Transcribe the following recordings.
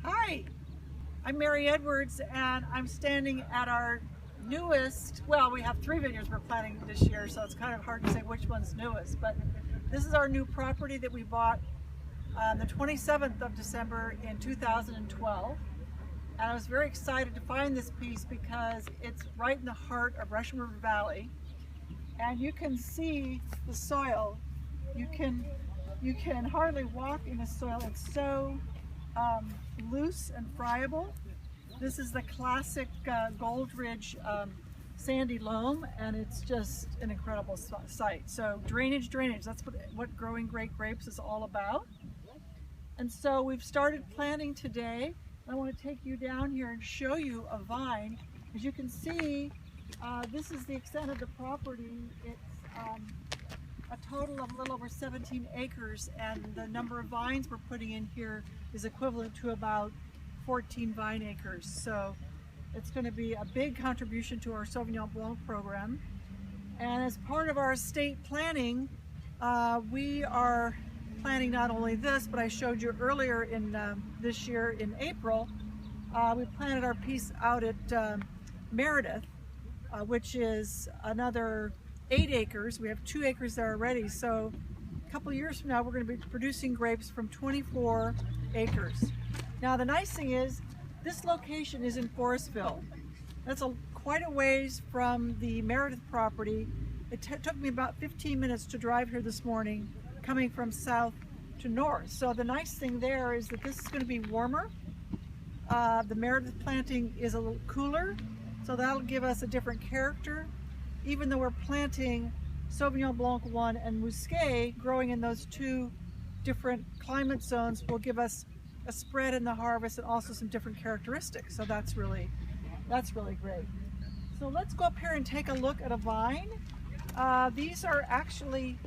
Hi, I'm Mary Edwards, and I'm standing at our newest, well, we have 3 vineyards we're planting this year, so it's kind of hard to say which one's newest, but this is our new property that we bought on the 27th of December in 2012. And I was very excited to find this piece because it's right in the heart of Russian River Valley, and you can see the soil. You can hardly walk in the soil. It's so loose and friable. This is the classic Gold Ridge sandy loam, and it's just an incredible site. So drainage, that's what growing great grapes is all about. And so we've started planting today. I want to take you down here and show you a vine. As you can see, this is the extent of the property. It's a total of a little over 17 acres, and the number of vines we're putting in here is equivalent to about 14 vine acres. So it's going to be a big contribution to our Sauvignon Blanc program. And as part of our estate planning, we are planning not only this, but I showed you earlier in this year in April, we planted our piece out at Meredith, which is another 8 acres. We have 2 acres there already. So a couple of years from now, we're going to be producing grapes from 24 acres. Now the nice thing is, this location is in Forestville. That's quite a ways from the Meredith property. It took me about 15 minutes to drive here this morning, coming from south to north. So the nice thing there is that this is going to be warmer. The Meredith planting is a little cooler, so that'll give us a different character. Even though we're planting Sauvignon Blanc 1 and Muscat, growing in those 2 different climate zones will give us a spread in the harvest and also some different characteristics. So that's really great. So let's go up here and take a look at a vine. These are actually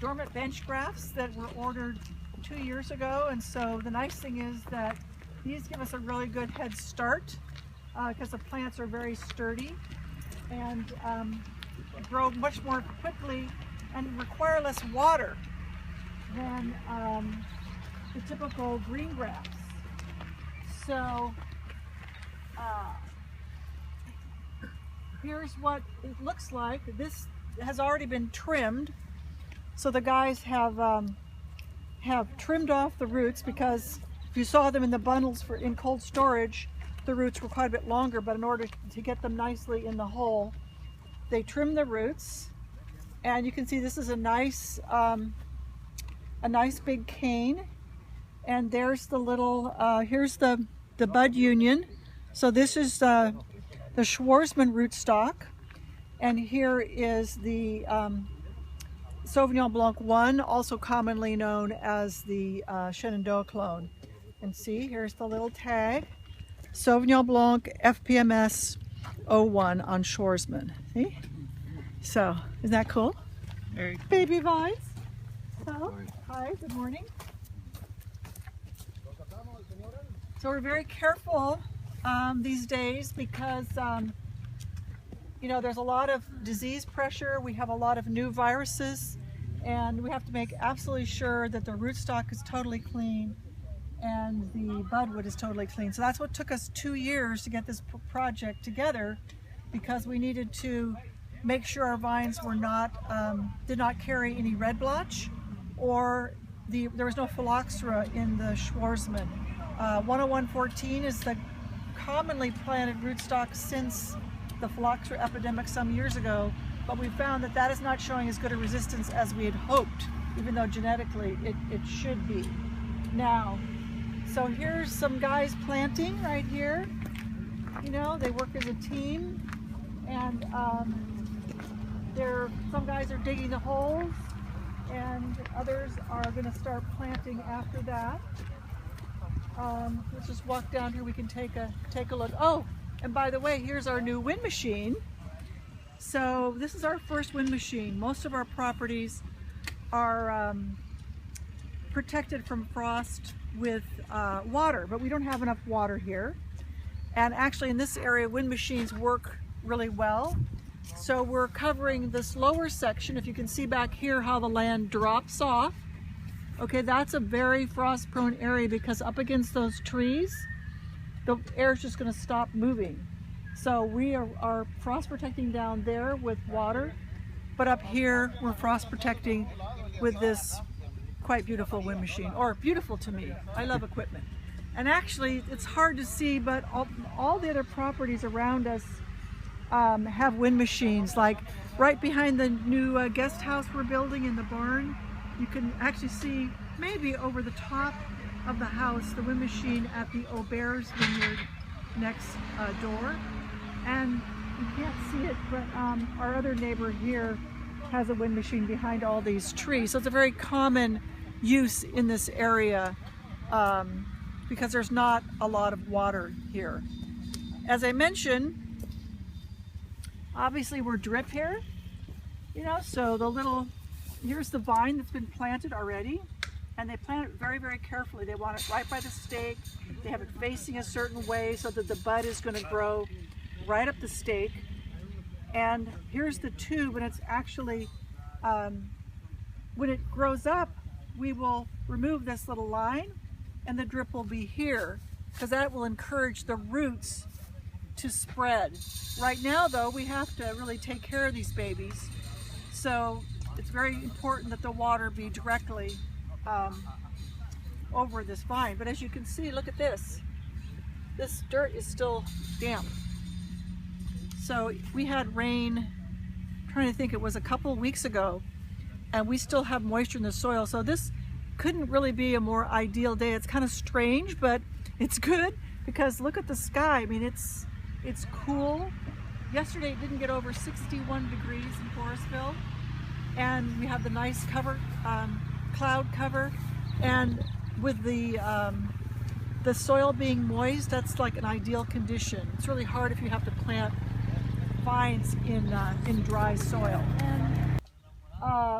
dormant bench grafts that were ordered 2 years ago, and so the nice thing is that these give us a really good head start because the plants are very sturdy and grow much more quickly and require less water than the typical green grafts. So here's what it looks like. This has already been trimmed. So the guys have trimmed off the roots, because if you saw them in the bundles in cold storage, the roots were quite a bit longer, but in order to get them nicely in the hole, they trimmed the roots. And you can see this is a nice big cane. And there's the little, here's the bud union. So this is the Schwarzman rootstock. And here is the Sauvignon Blanc 1, also commonly known as the Shenandoah clone. And see, here's the little tag, Sauvignon Blanc FPMS 01 on Schwarzman. See? So, isn't that cool? Very cool. Baby vines. So, hi, good morning. So we're very careful these days because you know, there's a lot of disease pressure. We have a lot of new viruses, and we have to make absolutely sure that the rootstock is totally clean and the budwood is totally clean. So that's what took us 2 years to get this project together, because we needed to make sure our vines were not, did not carry any red blotch, or there was no phylloxera in the Schwarzman. 10114 is the commonly planted rootstock since the phylloxera epidemic some years ago, but we found that that is not showing as good a resistance as we had hoped, even though genetically it should be. Now, so here's some guys planting right here. You know, they work as a team, and some guys are digging the holes, and others are going to start planting after that. Let's just walk down here. We can take a look. Oh, and by the way, here's our new wind machine. So this is our first wind machine. Most of our properties are protected from frost with water, but we don't have enough water here. And actually in this area, wind machines work really well. So we're covering this lower section. If you can see back here how the land drops off, Okay, that's a very frost-prone area because up against those trees, the air is just going to stop moving. So we are frost protecting down there with water, but up here we're frost protecting with this quite beautiful wind machine, or beautiful to me. I love equipment. And actually, it's hard to see, but all the other properties around us have wind machines. Like right behind the new guest house we're building in the barn, you can actually see maybe over the top of the house the wind machine at the Aubert's Vineyard next door. And you can't see it, but our other neighbor here has a wind machine behind all these trees. So it's a very common use in this area because there's not a lot of water here. As I mentioned, obviously we're drip here, you know, so here's the vine that's been planted already, and they plant it very, very carefully. They want it right by the stake. They have it facing a certain way so that the bud is going to grow right up the stake. And here's the tube, and it's actually, when it grows up, we will remove this little line and the drip will be here because that will encourage the roots to spread. Right now though, we have to really take care of these babies. So it's very important that the water be directly over this vine. But as you can see, look at this. This dirt is still damp. So we had rain, I'm trying to think, it was a couple of weeks ago, and we still have moisture in the soil. So this couldn't really be a more ideal day. It's kind of strange, but it's good because look at the sky. I mean, it's cool. Yesterday it didn't get over 61 degrees in Forestville, and we have the nice cover, cloud cover, and with the soil being moist, that's like an ideal condition. It's really hard if you have to plant vines in dry soil. And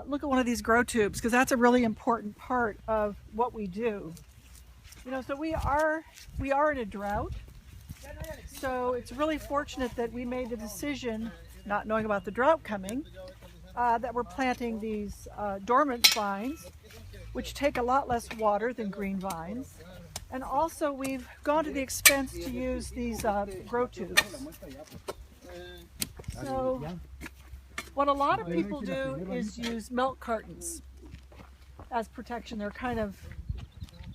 look at one of these grow tubes, because that's a really important part of what we do. You know, so we are in a drought. So it's really fortunate that we made the decision, not knowing about the drought coming, that we're planting these dormant vines, which take a lot less water than green vines. And also we've gone to the expense to use these grow tubes. So what a lot of people do is use milk cartons as protection. They're kind of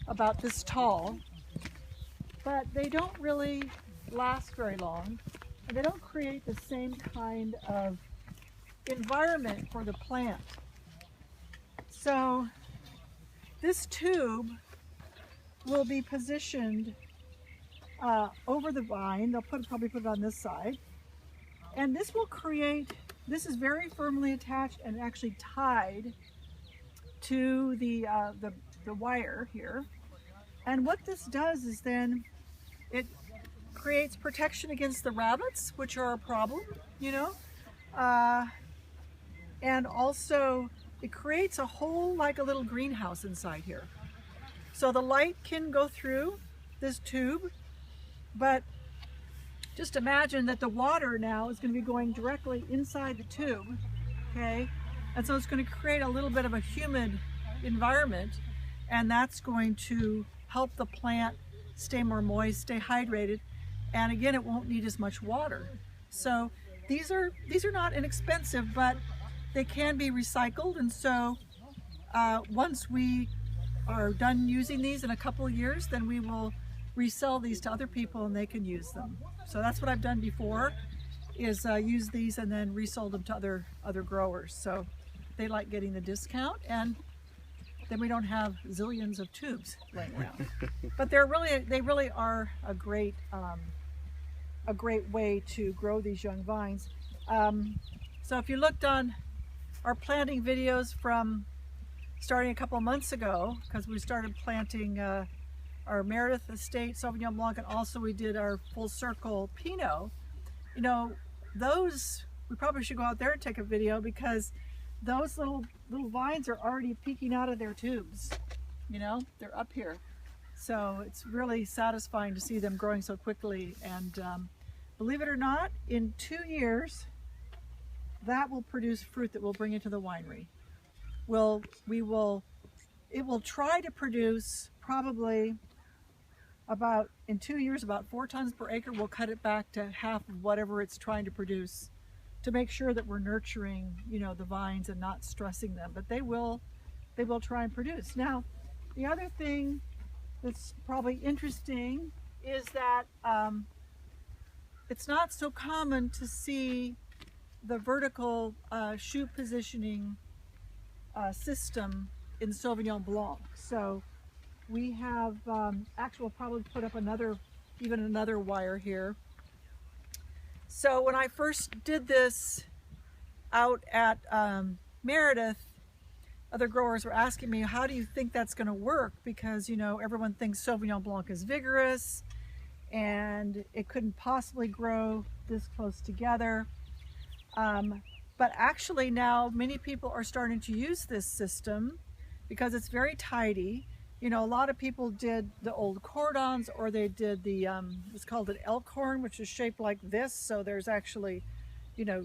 about this tall, but they don't really last very long, and they don't create the same kind of environment for the plant. So this tube will be positioned over the vine. They'll probably put it on this side, and this will create, this is very firmly attached and actually tied to the wire here. And what this does is then it creates protection against the rabbits, which are a problem, you know, and also it creates a whole, like a little greenhouse inside here. So the light can go through this tube, but just imagine that the water now is going to be going directly inside the tube, okay? And so it's going to create a little bit of a humid environment, and that's going to help the plant stay more moist, stay hydrated, and again, it won't need as much water. So these are not inexpensive, but they can be recycled, and so once we are done using these in a couple of years, then we will resell these to other people and they can use them. So that's what I've done before, is use these and then resold them to other growers. So they like getting the discount, and then we don't have zillions of tubes laying around. But they really are a great way to grow these young vines. So if you looked on our planting videos from starting a couple months ago, because we started planting our Meredith Estate Sauvignon Blanc, and also we did our Full Circle Pinot. You know, those, we probably should go out there and take a video, because those little vines are already peeking out of their tubes. You know, they're up here. So it's really satisfying to see them growing so quickly. And believe it or not, in 2 years, that will produce fruit that we'll bring into the winery. We will it will try to produce probably about, in 2 years, about 4 tons per acre. We'll cut it back to half of whatever it's trying to produce to make sure that we're nurturing, you know, the vines and not stressing them. But they will try and produce. Now, the other thing that's probably interesting is that it's not so common to see the vertical shoot positioning system in Sauvignon Blanc. So we have, actually we'll probably put up even another wire here. So when I first did this out at Meredith, other growers were asking me, how do you think that's going to work? Because, you know, everyone thinks Sauvignon Blanc is vigorous and it couldn't possibly grow this close together. But actually now many people are starting to use this system because it's very tidy. You know, a lot of people did the old cordons, or they did the, it's called an elkhorn, which is shaped like this. So there's actually, you know,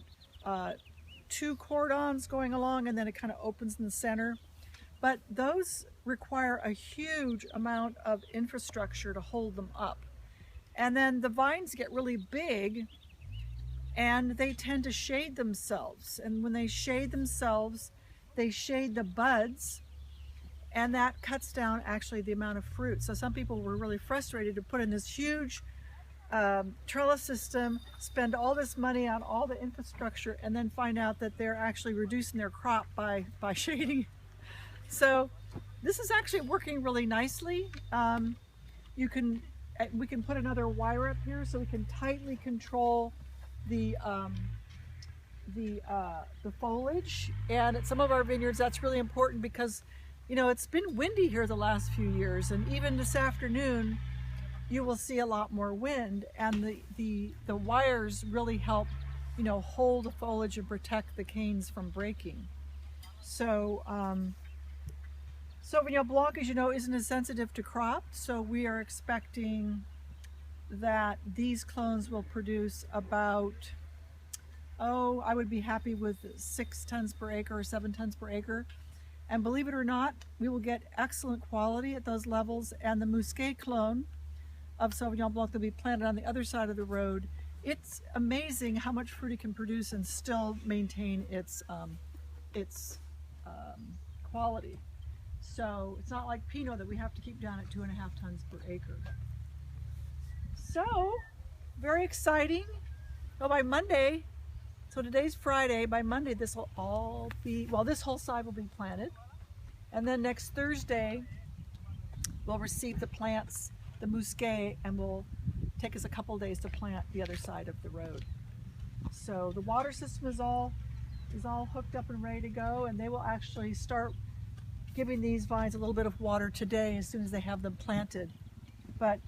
2 cordons going along, and then it kind of opens in the center. But those require a huge amount of infrastructure to hold them up. And then the vines get really big and they tend to shade themselves. And when they shade themselves, they shade the buds, and that cuts down actually the amount of fruit. So some people were really frustrated to put in this huge trellis system, spend all this money on all the infrastructure, and then find out that they're actually reducing their crop by shading. So this is actually working really nicely. We can put another wire up here so we can tightly control the foliage. And at some of our vineyards, that's really important because, you know, it's been windy here the last few years, and even this afternoon you will see a lot more wind, and the wires really help, you know, hold the foliage and protect the canes from breaking. So Sauvignon Blanc, as you know, isn't as sensitive to crop, so we are expecting that these clones will produce about, I would be happy with 6 tons per acre or 7 tons per acre. And believe it or not, we will get excellent quality at those levels. And the Musqué clone of Sauvignon Blanc that will be planted on the other side of the road, it's amazing how much fruit it can produce and still maintain its quality. So it's not like Pinot that we have to keep down at 2.5 tons per acre. So very exciting. So by Monday, so today's Friday, by Monday this will all be, well, this whole side will be planted. And then next Thursday, we'll receive the plants, the Musqué, and will take us a couple days to plant the other side of the road. So the water system is all hooked up and ready to go, and they will actually start giving these vines a little bit of water today as soon as they have them planted. But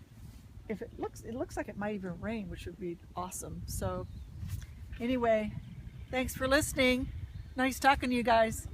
if it looks like it might even rain, which would be awesome. So anyway, thanks for listening. Nice talking to you guys.